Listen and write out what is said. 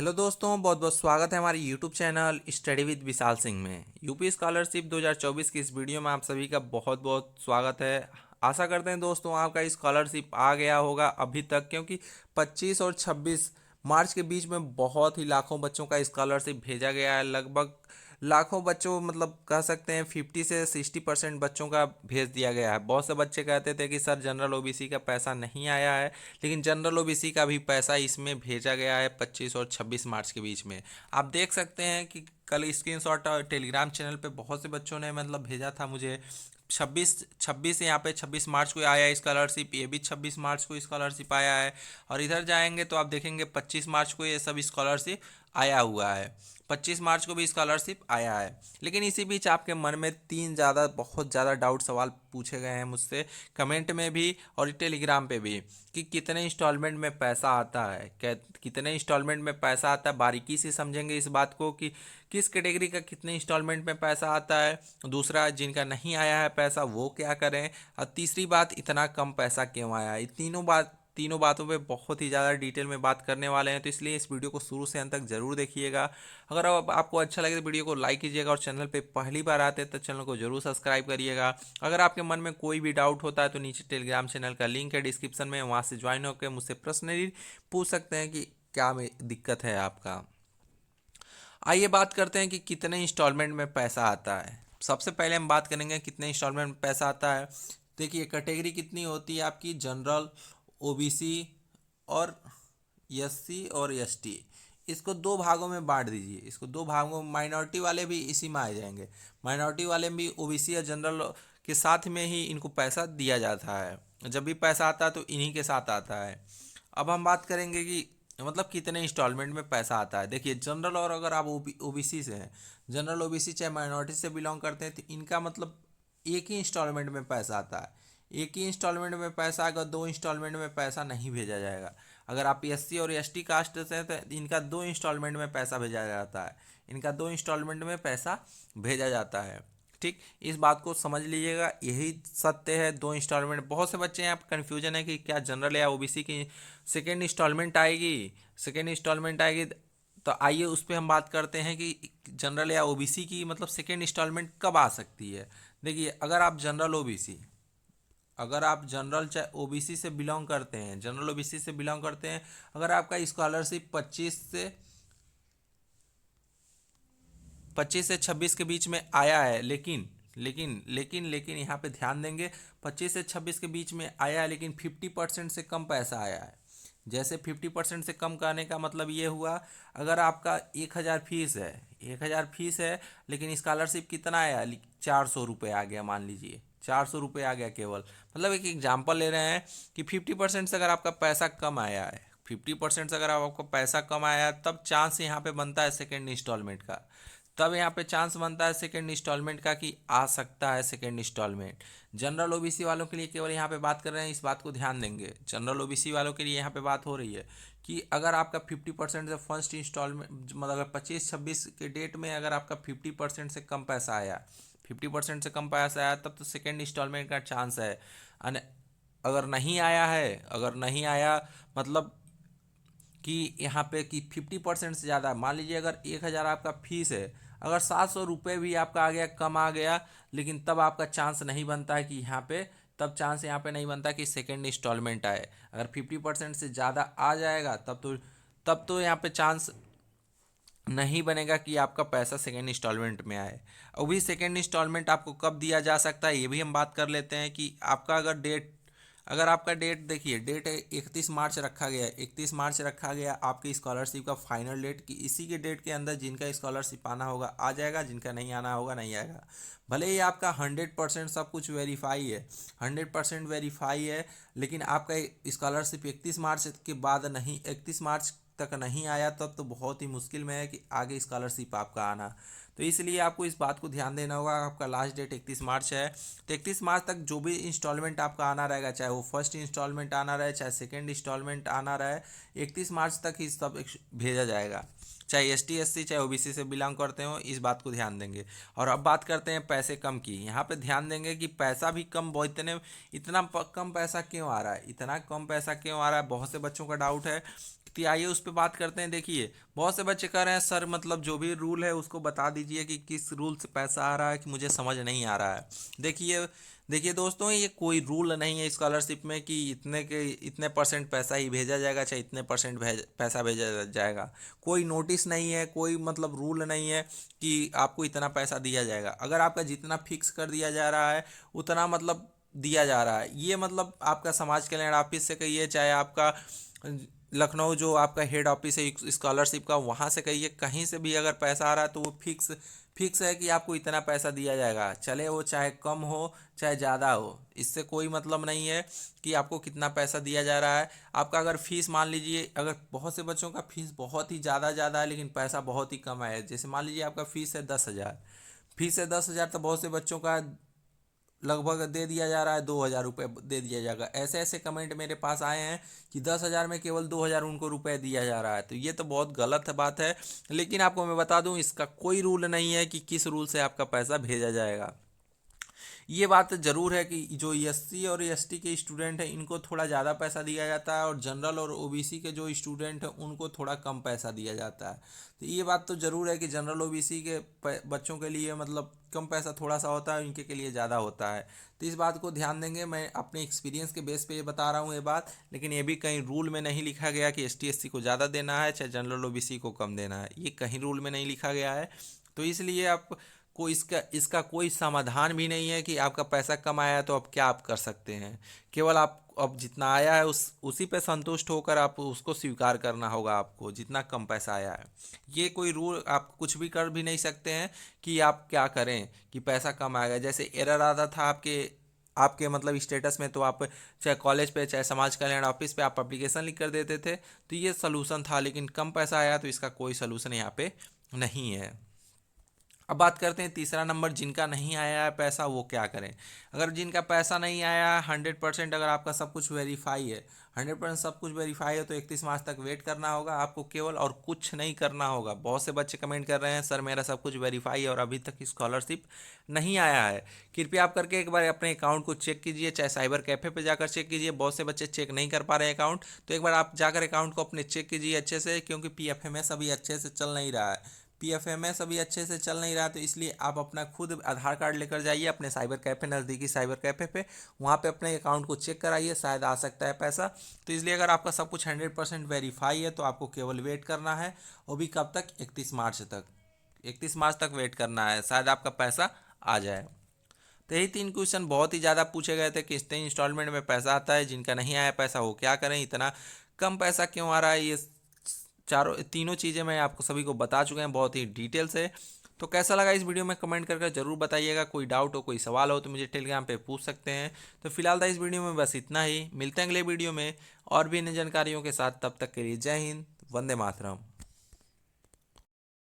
Hello दोस्तों, बहुत बहुत स्वागत है हमारे YouTube channel study with Vishal Singh में। यूपी स्कॉलरशिप 2024 की इस वीडियो में आप सभी का बहुत बहुत स्वागत है। आशा करते हैं दोस्तों आपका स्कॉलरशिप आ गया होगा अभी तक, क्योंकि 25 और 26 मार्च के बीच में बहुत ही लाखों बच्चों का स्कॉलरशिप भेजा गया है। लगभग लाखों बच्चों, मतलब कह सकते हैं 50 से 60% बच्चों का भेज दिया गया है। बहुत से बच्चे कहते थे कि सर जनरल ओबीसी का पैसा नहीं आया है, लेकिन जनरल ओबीसी का भी पैसा इसमें भेजा गया है 25 और 26 मार्च के बीच में। आप देख सकते हैं कि कल स्क्रीनशॉट टेलीग्राम चैनल पे बहुत से बच्चों ने मतलब भेजा था मुझे। 26 यहाँ पे 26 मार्च को आया स्कॉलरशिप, ये भी 26 मार्च को स्कॉलरशिप आया है। और इधर जाएंगे तो आप देखेंगे 25 मार्च को ये सब स्कॉलरशिप आया हुआ है। 25 मार्च को भी स्कॉलरशिप आया है। लेकिन इसी बीच आपके मन में बहुत ज़्यादा डाउट सवाल पूछे गए हैं मुझसे, कमेंट में भी और टेलीग्राम पे भी, कि कितने इंस्टॉलमेंट में पैसा आता है, कितने इंस्टॉलमेंट में पैसा आता है। बारीकी से समझेंगे इस बात को कि किस कैटेगरी का कितने इंस्टॉलमेंट में पैसा आता है। दूसरा, जिनका नहीं आया है पैसा वो क्या करें। और तीसरी बात, इतना कम पैसा क्यों आया है। तीनों बातों पे बहुत ही ज़्यादा डिटेल में बात करने वाले हैं, तो इसलिए इस वीडियो को शुरू से अंत तक जरूर देखिएगा। अगर आपको अच्छा लगे तो वीडियो को लाइक कीजिएगा, और चैनल पे पहली बार आते हैं तो चैनल को जरूर सब्सक्राइब करिएगा। अगर आपके मन में कोई भी डाउट होता है तो नीचे टेलीग्राम चैनल का लिंक है डिस्क्रिप्शन में, वहाँ से ज्वाइन होकर मुझसे पर्सनली पूछ सकते हैं कि क्या दिक्कत है आपका। आइए बात करते हैं कि कितने इंस्टॉलमेंट में पैसा आता है। सबसे पहले हम बात करेंगे कितने इंस्टॉलमेंट में पैसा आता है। देखिए, कैटेगरी कितनी होती है आपकी, जनरल, ओबीसी और एससी और एसटी। इसको दो भागों में बांट दीजिए, इसको दो भागों में। माइनॉरिटी वाले भी इसी में आ जाएंगे। माइनॉरिटी वाले भी ओबीसी या जनरल के साथ में ही इनको पैसा दिया जाता है। जब भी पैसा आता है तो इन्हीं के साथ आता है। अब हम बात करेंगे कि मतलब कितने इंस्टॉलमेंट में पैसा आता है। देखिए, जनरल और अगर आप ओबीसी से हैं, जनरल ओबीसी चाहे माइनॉरिटी से बिलोंग करते हैं, तो इनका मतलब एक ही इंस्टॉलमेंट में पैसा आता है। एक ही इंस्टॉलमेंट में पैसा आएगा, दो इंस्टॉलमेंट में पैसा नहीं भेजा जाएगा। अगर आप एससी और एसटी कास्ट से हैं तो इनका दो इंस्टॉलमेंट में पैसा भेजा जाता है। इनका दो इंस्टॉलमेंट में पैसा भेजा जाता है। ठीक, इस बात को समझ लीजिएगा, यही सत्य है। दो इंस्टॉलमेंट, बहुत से बच्चे यहाँ पर कन्फ्यूजन है कि क्या जनरल या ओबीसी की सेकेंड इंस्टॉलमेंट आएगी। सेकेंड इंस्टॉलमेंट आएगी तो आइए उस पर हम बात करते हैं कि जनरल या ओबीसी की मतलब सेकेंड इंस्टॉलमेंट कब आ सकती है। देखिए, अगर आप जनरल चाहे ओबीसी से बिलोंग करते हैं, जनरल ओबीसी से बिलोंग करते हैं, अगर आपका स्कॉलरशिप 25 से 26 के बीच में आया है, लेकिन यहाँ पे ध्यान देंगे, 25 से 26 के बीच में आया है लेकिन 50% से कम पैसा आया है। जैसे 50% से कम करने का मतलब ये हुआ, अगर आपका 1000 फीस है, 1000 फीस है, लेकिन स्कॉलरशिप कितना आया, 400 रुपये आ गया, मान लीजिए 400 रुपये आ गया केवल। मतलब एक एग्जाम्पल ले रहे हैं कि 50% से अगर आपका पैसा कम आया है, 50% से अगर आपका पैसा कम आया है, तब चांस यहाँ पे बनता है सेकेंड इंस्टॉलमेंट का। तब यहाँ पे चांस बनता है सेकेंड इंस्टॉलमेंट का कि आ सकता है सेकेंड इंस्टॉलमेंट। जनरल ओबीसी वालों के लिए केवल यहाँ पे बात कर रहे हैं, इस बात को ध्यान देंगे। जनरल ओबीसी वालों के लिए यहाँ पे बात हो रही है कि अगर आपका 50% से फर्स्ट इंस्टॉलमेंट, मतलब अगर 25-26 के डेट में अगर आपका 50% से कम पैसा आया, 50% से कम पैसा आया, तब तो सेकेंड इंस्टॉलमेंट का चांस है। अगर नहीं आया है, अगर नहीं आया मतलब कि यहाँ पे कि 50% से ज़्यादा, मान लीजिए अगर 1000 आपका फीस है, अगर 700 रुपये भी आपका आ गया, कम आ गया, लेकिन तब आपका चांस नहीं बनता है कि यहाँ पे, तब चांस यहाँ पे नहीं बनता कि सेकेंड इंस्टॉलमेंट आए। अगर 50% से ज़्यादा आ जाएगा तब तो यहाँ पे चांस नहीं बनेगा कि आपका पैसा सेकेंड इंस्टॉलमेंट में आए। और भी सेकेंड इंस्टॉलमेंट आपको कब दिया जा सकता है ये भी हम बात कर लेते हैं कि आपका अगर आपका डेट, देखिए डेट 31 मार्च रखा गया है, 31 मार्च रखा गया आपकी स्कॉलरशिप का फाइनल डेट, कि इसी के डेट के अंदर जिनका स्कॉलरशिप आना होगा आ जाएगा, जिनका नहीं आना होगा नहीं आएगा। भले ही आपका 100% सब कुछ वेरीफाई है, 100% वेरीफाई है, लेकिन आपका स्कॉलरशिप 31 मार्च के बाद नहीं, 31 मार्च तक नहीं आया, तब तो बहुत ही मुश्किल में है कि आगे स्कॉलरशिप आपका आना। तो इसलिए आपको इस बात को ध्यान देना होगा, आपका लास्ट डेट 31 मार्च है, तो 31 मार्च तक जो भी इंस्टॉलमेंट आपका आना रहेगा, चाहे वो फर्स्ट इंस्टॉलमेंट आना रहे, चाहे सेकेंड इंस्टॉलमेंट आना रहे, 31 मार्च तक ही सब भेजा जाएगा। चाहे एसटी एससी चाहे ओबीसी से बिलोंग करते हो, इस बात को ध्यान देंगे। और अब बात करते हैं पैसे कम की। यहाँ पे ध्यान देंगे कि पैसा भी कम, बहुत इतना कम पैसा क्यों आ रहा है, इतना कम पैसा क्यों आ रहा है, बहुत से बच्चों का डाउट है। तो आइए उस पर बात करते हैं। देखिए बहुत से बच्चे कह रहे हैं सर मतलब जो भी रूल है उसको बता दीजिए कि किस रूल से पैसा आ रहा है, कि मुझे समझ नहीं आ रहा है। देखिए देखिए दोस्तों, ये कोई रूल नहीं है स्कॉलरशिप में कि इतने के इतने परसेंट पैसा ही भेजा जाएगा, चाहे इतने परसेंट पैसा भेजा जाएगा। कोई नोटिस नहीं है, कोई मतलब रूल नहीं है कि आपको इतना पैसा दिया जाएगा। अगर आपका जितना फिक्स कर दिया जा रहा है उतना मतलब दिया जा रहा है। ये मतलब आपका समाज कल्याण ऑफिस से कहिए, चाहे आपका लखनऊ जो आपका हेड ऑफिस है स्कॉलरशिप का, वहाँ से कहिए, कहीं से भी अगर पैसा आ रहा है तो वो फिक्स है कि आपको इतना पैसा दिया जाएगा, चले वो चाहे कम हो चाहे ज़्यादा हो। इससे कोई मतलब नहीं है कि आपको कितना पैसा दिया जा रहा है। आपका अगर फीस मान लीजिए, अगर बहुत से बच्चों का फीस बहुत ही ज़्यादा है लेकिन पैसा बहुत ही कम है, जैसे मान लीजिए आपका फीस है 10,000, फीस है 10,000, तो बहुत से बच्चों का लगभग दे दिया जा रहा है 2,000 रुपये दे दिया जाएगा। ऐसे ऐसे कमेंट मेरे पास आए हैं कि 10,000 में केवल 2,000 उनको रुपए दिया जा रहा है, तो ये तो बहुत गलत बात है। लेकिन आपको मैं बता दूं, इसका कोई रूल नहीं है कि किस रूल से आपका पैसा भेजा जाएगा। ये बात ज़रूर है कि जो एससी और एसटी के स्टूडेंट हैं इनको थोड़ा ज़्यादा पैसा दिया जाता है, और जनरल और ओबीसी के जो स्टूडेंट हैं उनको थोड़ा कम पैसा दिया जाता है। तो ये बात तो ज़रूर है कि जनरल ओबीसी के बच्चों के लिए मतलब कम पैसा थोड़ा सा होता है, इनके लिए ज़्यादा होता है। तो इस बात को ध्यान देंगे। मैं अपने एक्सपीरियंस के बेस पे ये बता रहा हूँ ये बात, लेकिन ये भी कहीं रूल में नहीं लिखा गया कि एसटी एससी को ज़्यादा देना है चाहे जनरल ओबीसी को कम देना है, ये कहीं रूल में नहीं लिखा गया है। तो इसलिए आप को इसका कोई समाधान भी नहीं है कि आपका पैसा कम आया है तो अब क्या आप कर सकते हैं। केवल आप अब जितना आया है उसी पे संतुष्ट होकर आप उसको स्वीकार करना होगा, आपको जितना कम पैसा आया है। ये कोई रूल आप कुछ भी कर भी नहीं सकते हैं कि आप क्या करें कि पैसा कम आएगा। जैसे एरर आता था आपके आपके मतलब स्टेटस में, तो आप चाहे कॉलेज पे चाहे समाज कल्याण ऑफिस पे आप एप्लीकेशन लिख कर देते थे, तो ये सलूशन था। लेकिन कम पैसा आया तो इसका कोई सलूशन यहाँ पे नहीं है। अब बात करते हैं तीसरा नंबर, जिनका नहीं आया है पैसा वो क्या करें। अगर जिनका पैसा नहीं आया है 100%, अगर आपका सब कुछ वेरीफाई है, 100% सब कुछ वेरीफाई है, तो 31 मार्च तक वेट करना होगा आपको केवल, और कुछ नहीं करना होगा। बहुत से बच्चे कमेंट कर रहे हैं सर मेरा सब कुछ वेरीफाई है और अभी तक स्कॉलरशिप नहीं आया है। कृपया आप करके एक बार अपने अकाउंट को चेक कीजिए, चाहे साइबर कैफ़े पे जाकर चेक कीजिए। बहुत से बच्चे चेक नहीं कर पा रहे हैं अकाउंट, तो एक बार आप जाकर अकाउंट को अपने चेक कीजिए अच्छे से, क्योंकि पीएफएमएस अभी अच्छे से चल नहीं रहा है। पीएफएमएस अभी अच्छे से चल नहीं रहा, तो इसलिए आप अपना खुद आधार कार्ड लेकर जाइए अपने साइबर कैफ़े, नज़दीकी साइबर कैफ़े पे, वहाँ पे अपने अकाउंट को चेक कराइए, शायद आ सकता है पैसा। तो इसलिए अगर आपका सब कुछ 100% वेरीफाई है तो आपको केवल वेट करना है, वो भी कब तक, 31 मार्च तक। 31 मार्च तक वेट करना है, शायद आपका पैसा आ जाए। तो यही 3 क्वेश्चन बहुत ही ज़्यादा पूछे गए थे, कितने इंस्टॉलमेंट में पैसा आता है, जिनका नहीं आया पैसा वो क्या करें, इतना कम पैसा क्यों आ रहा है। ये तीनों चीज़ें मैं आपको सभी को बता चुके हैं बहुत ही डिटेल से। तो कैसा लगा इस वीडियो में कमेंट करके ज़रूर बताइएगा। कोई डाउट हो कोई सवाल हो तो मुझे टेलीग्राम पे पूछ सकते हैं। तो फिलहाल था इस वीडियो में बस इतना ही, मिलते हैं अगले वीडियो में और भी अन्य जानकारियों के साथ। तब तक के लिए जय हिंद, वंदे मातरम।